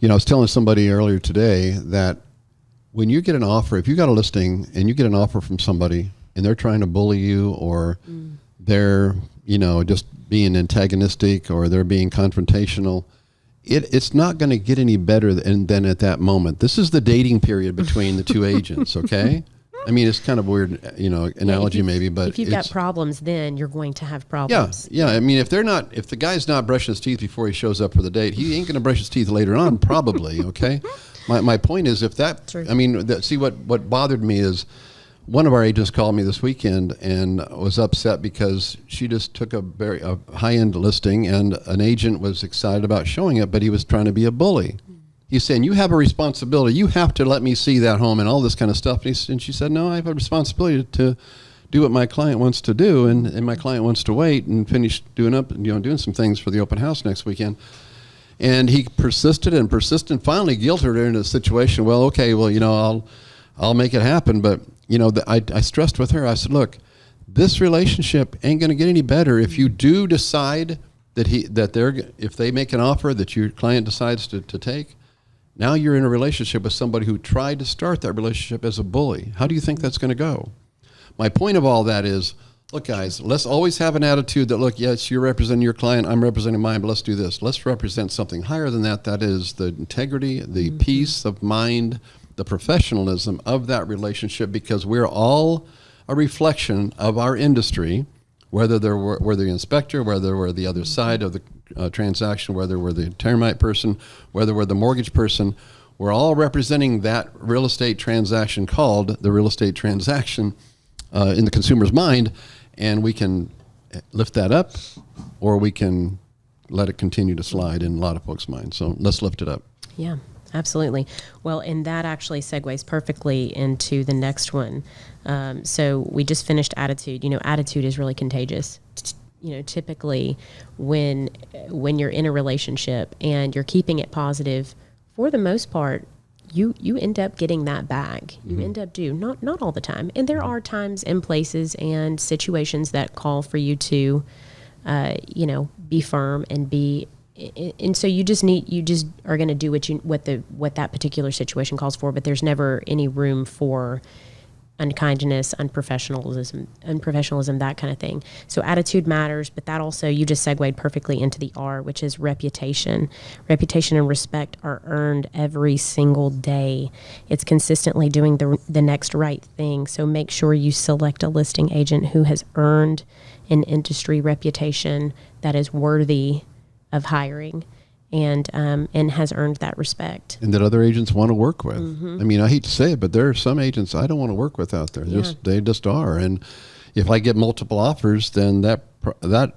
I was telling somebody earlier today that when you get an offer, if you got a listing and you get an offer from somebody and they're trying to bully you, or they're, just being antagonistic, or they're being confrontational, it's not going to get any better than at that moment. This is the dating period between the two agents, okay? I mean, it's kind of a weird, analogy maybe, but if you've got problems, then you're going to have problems. Yeah. I mean, if the guy's not brushing his teeth before he shows up for the date, he ain't going to brush his teeth later on, probably. Okay. My point is, if that, True. I mean, what bothered me is one of our agents called me this weekend and was upset because she just took a high-end listing, and an agent was excited about showing it, but he was trying to be a bully. He's saying, you have a responsibility. You have to let me see that home and all this kind of stuff. And she said, no, I have a responsibility to do what my client wants to do. And my client wants to wait and finish doing some things for the open house next weekend. And he persisted and finally guilted her into a situation. Well, okay, I'll make it happen. But, I stressed with her, I said, look, this relationship ain't going to get any better if you do decide if they make an offer that your client decides to take. Now you're in a relationship with somebody who tried to start that relationship as a bully. How do you think that's going to go? My point of all that is, look, guys, let's always have an attitude that, look, yes, you're representing your client, I'm representing mine, but let's do this. Let's represent something higher than that. That is the integrity, the peace of mind, the professionalism of that relationship, because we're all a reflection of our industry, whether we're the inspector, whether we're the other side of the transaction, whether we're the termite person, whether we're the mortgage person, we're all representing that real estate transaction called the real estate transaction in the consumer's mind, and we can lift that up, or we can let it continue to slide in a lot of folks' minds. So let's lift it up. Yeah, absolutely. Well, and that actually segues perfectly into the next one. So we just finished attitude. Attitude is really contagious. Typically when you're in a relationship and you're keeping it positive, for the most part, you end up getting that back. You end up not all the time. And there are times and places and situations that call for you to, be firm and be, and so you just are going to do what that particular situation calls for, but there's never any room for unkindness, unprofessionalism, that kind of thing. So attitude matters, but that also, you just segued perfectly into the R, which is reputation. Reputation and respect are earned every single day. It's consistently doing the next right thing. So make sure you select a listing agent who has earned an industry reputation that is worthy of hiring, and has earned that respect. And that other agents want to work with. I mean, I hate to say it, but there are some agents I don't want to work with out there. Yeah. They just are. And if I get multiple offers, then that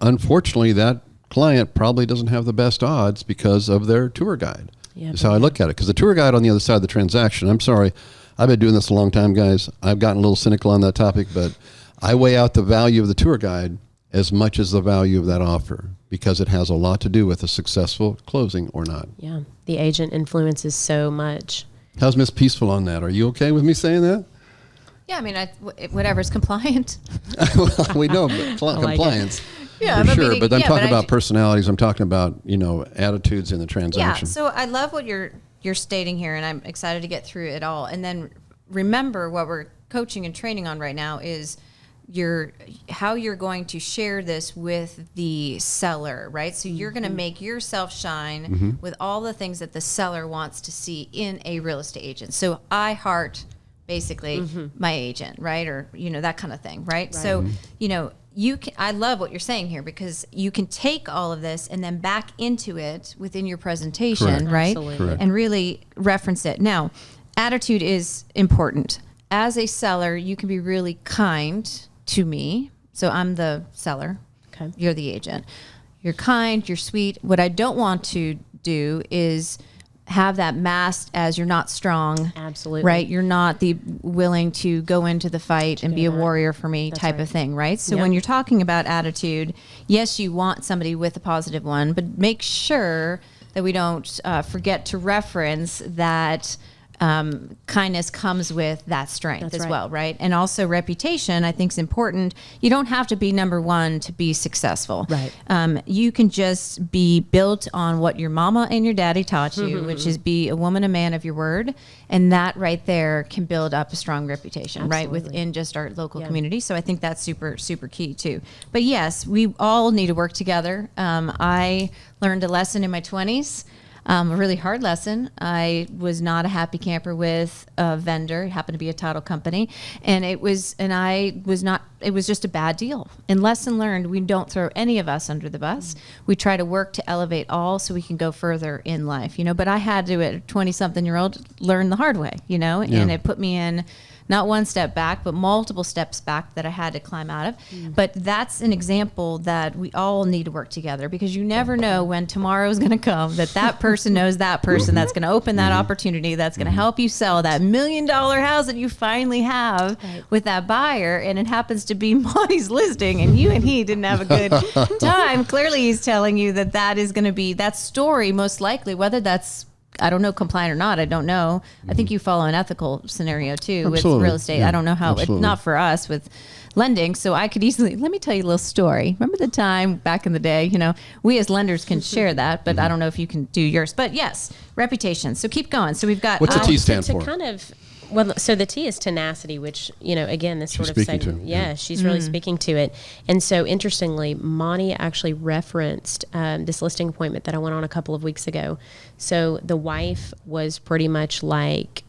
unfortunately, that client probably doesn't have the best odds because of their tour guide. Yeah, that's how I look at it. Because the tour guide on the other side of the transaction, I'm sorry, I've been doing this a long time, guys. I've gotten a little cynical on that topic, but I weigh out the value of the tour guide as much as the value of that offer, because it has a lot to do with a successful closing or not. Yeah, the agent influences so much. How's Miss Peaceful on that? Are you okay with me saying that? Yeah, I mean, whatever's compliant. Well, we know compliance. Yeah, for sure. But I'm talking about personalities. I'm talking about, attitudes in the transaction. Yeah, so I love what you're stating here, and I'm excited to get through it all. And then remember, what we're coaching and training on right now is how you're going to share this with the seller, right? So you're going to make yourself shine with all the things that the seller wants to see in a real estate agent. So I heart basically my agent, right? Or, that kind of thing, right? So, I love what you're saying here, because you can take all of this and then back into it within your presentation, Correct. right? Absolutely. And really reference it. Now, attitude is important. As a seller, you can be really kind to me. So I'm the seller. Okay. You're the agent. You're kind, you're sweet. What I don't want to do is have that masked as you're not strong. Absolutely. Right? You're not willing to go into the fight and be a warrior for me type of thing, right? So when you're talking about attitude, yes, you want somebody with a positive one, but make sure that we don't forget to reference that kindness comes with that strength That's as right. well, right? And also reputation, I think, is important. You don't have to be number one to be successful. Right. You can just be built on what your mama and your daddy taught you, Mm-hmm. which is be a woman, a man of your word. And that right there can build up a strong reputation, right? Absolutely. Within just our local Yeah. community. So I think that's super, super key too. But yes, we all need to work together. I learned a lesson in my 20s. A really hard lesson. I was not a happy camper with a vendor. It happened to be a title company, and it was just a bad deal. And lesson learned: we don't throw any of us under the bus. We try to work to elevate all, so we can go further in life. But I had to, at a 20-something-year-old, learn the hard way. And it put me in not one step back, but multiple steps back that I had to climb out of. But that's an example that we all need to work together, because you never know when tomorrow is going to come that person knows that person that's going to open that opportunity, that's going to help you sell that $1 million house that you finally have with that buyer. And it happens to be Monty's listing, and you and he didn't have a good time. Clearly, he's telling you that is going to be that story, most likely, whether that's, I don't know, compliant or not. I don't know. I think you follow an ethical scenario too with real estate. Yeah, I don't know how, absolutely. not for us with lending. So I could easily, let me tell you a little story. Remember the time back in the day, we as lenders can share that, but I don't know if you can do yours. But yes, reputation. So keep going. So we've got. What's the T stand to for? kind of, well, so the T is tenacity, which, again, this She's sort of speaking to, yeah. she's really speaking to it. And so interestingly, Monty actually referenced this listing appointment that I went on a couple of weeks ago. So the wife was pretty much like,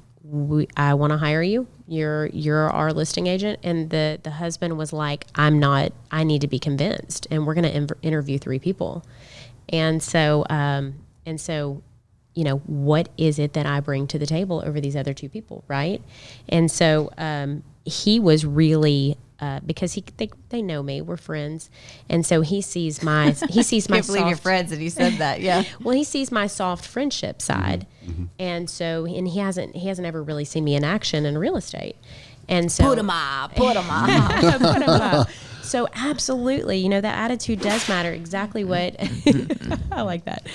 I want to hire you. You're our listing agent. And the husband was like, I'm not, I need to be convinced. And we're going to interview 3 people. And so, what is it that I bring to the table over these other 2 people, right? And so he was really because they know me, we're friends, and so he sees my Can't believe your friends that he said that. Yeah. Well, he sees my soft friendship side, and so he hasn't ever really seen me in action in real estate, and so Put 'em up. Put 'em up. Put 'em up. So absolutely, that attitude does matter. Exactly what I like that.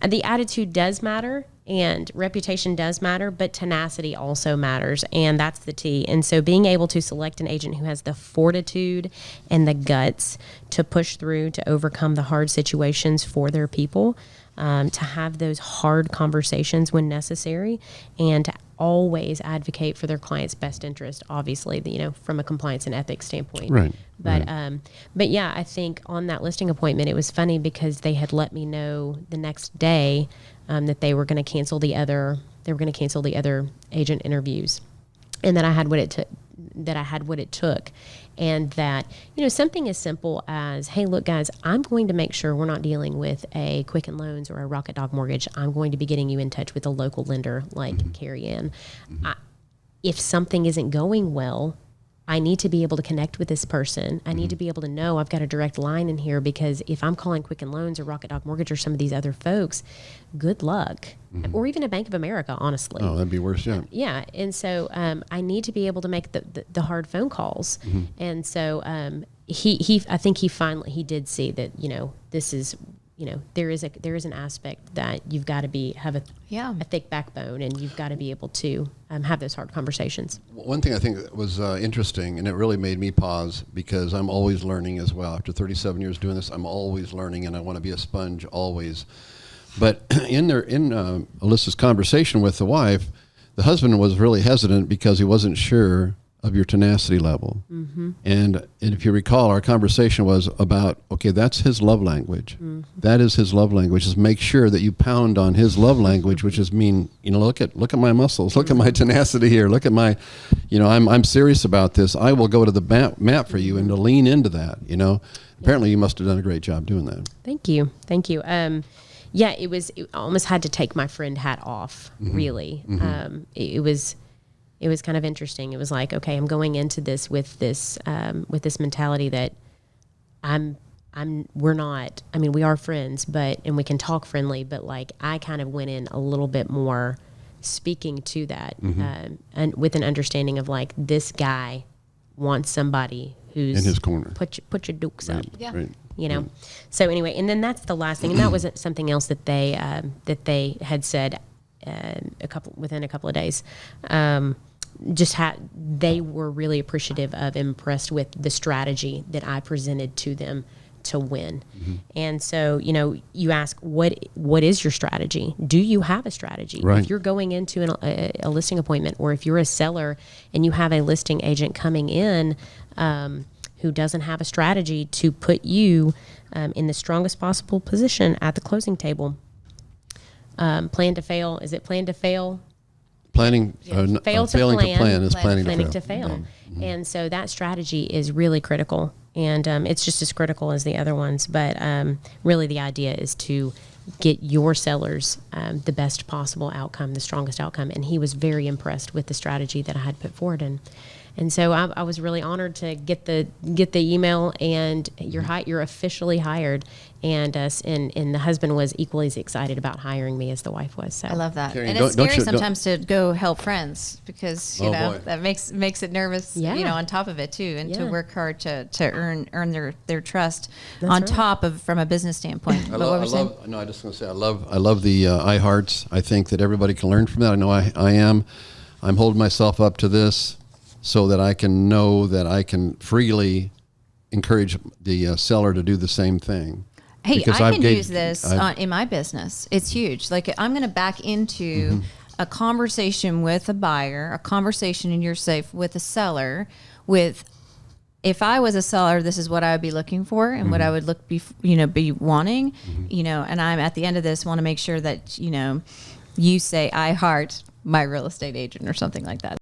The attitude does matter, and reputation does matter, but tenacity also matters, and that's the T. And so being able to select an agent who has the fortitude and the guts to push through, to overcome the hard situations for their people, to have those hard conversations when necessary, and to always advocate for their client's best interest, obviously, from a compliance and ethics standpoint. Right. But yeah, I think on that listing appointment, it was funny because they had let me know the next day that they were going to cancel the other agent interviews, and that I had what it took. And that, something as simple as, hey, look, guys, I'm going to make sure we're not dealing with a Quicken Loans or a Rocket Dog Mortgage. I'm going to be getting you in touch with a local lender like Carrie Ann. If something isn't going well, I need to be able to connect with this person. I need to be able to know I've got a direct line in here, because if I'm calling Quicken Loans or Rocket Dog Mortgage or some of these other folks, good luck. Or even a Bank of America, honestly. Oh, that'd be worse, yeah. Yeah, and so I need to be able to make the hard phone calls, and so I think he did see that this is there is an aspect that you've got to have a thick backbone, and you've got to be able to have those hard conversations. One thing I think was interesting, and it really made me pause, because I'm always learning as well. After 37 years doing this, I'm always learning, and I want to be a sponge always. But in Alyssa's conversation with the wife, the husband was really hesitant because he wasn't sure of your tenacity level. And if you recall, our conversation was about, okay, that's his love language. That is his love language, is make sure that you pound on his love language, which is look at my muscles, look at my tenacity here, look at my, I'm serious about this. I will go to the mat for you, and to lean into that, Apparently you must have done a great job doing that. Thank you. Yeah, it almost had to take my friend hat off, really. It was kind of interesting. It was like, okay, I'm going into this with this mentality that we're not, we are friends, and we can talk friendly, but like I kind of went in a little bit more speaking to that, and with an understanding of like, this guy wants somebody who's in his corner. Put your dukes up. Yeah. Right. So anyway, and then that's the last thing, and that was something else that they had said within a couple of days. They were really appreciative of, impressed with the strategy that I presented to them to win. And so, you ask, what is your strategy? Do you have a strategy? Right. If you're going into a listing appointment, or if you're a seller and you have a listing agent coming in who doesn't have a strategy to put you in the strongest possible position at the closing table, plan to fail. Is it plan to fail? Failing to plan is planning to fail. And so that strategy is really critical, and it's just as critical as the other ones. But really, the idea is to get your sellers the best possible outcome, the strongest outcome. And he was very impressed with the strategy that I had put forward. And so I was really honored to get the email, and you're officially hired. And the husband was equally as excited about hiring me as the wife was. So I love that. Carrie, and it's scary sometimes to go help friends, because that makes it nervous. On top of it too, and to work hard to earn their trust. That's on top of, from a business standpoint. I just going to say I love the I hearts. I think that everybody can learn from that. I know I'm holding myself up to this, so that I can know that I can freely encourage the seller to do the same thing. Hey, I can use this in my business. It's huge. Like, I'm going to back into a conversation with a buyer, a conversation in your safe with a seller. If I was a seller, this is what I would be looking for, and what I would be wanting. And I'm at the end of this want to make sure that you say I heart my real estate agent or something like that.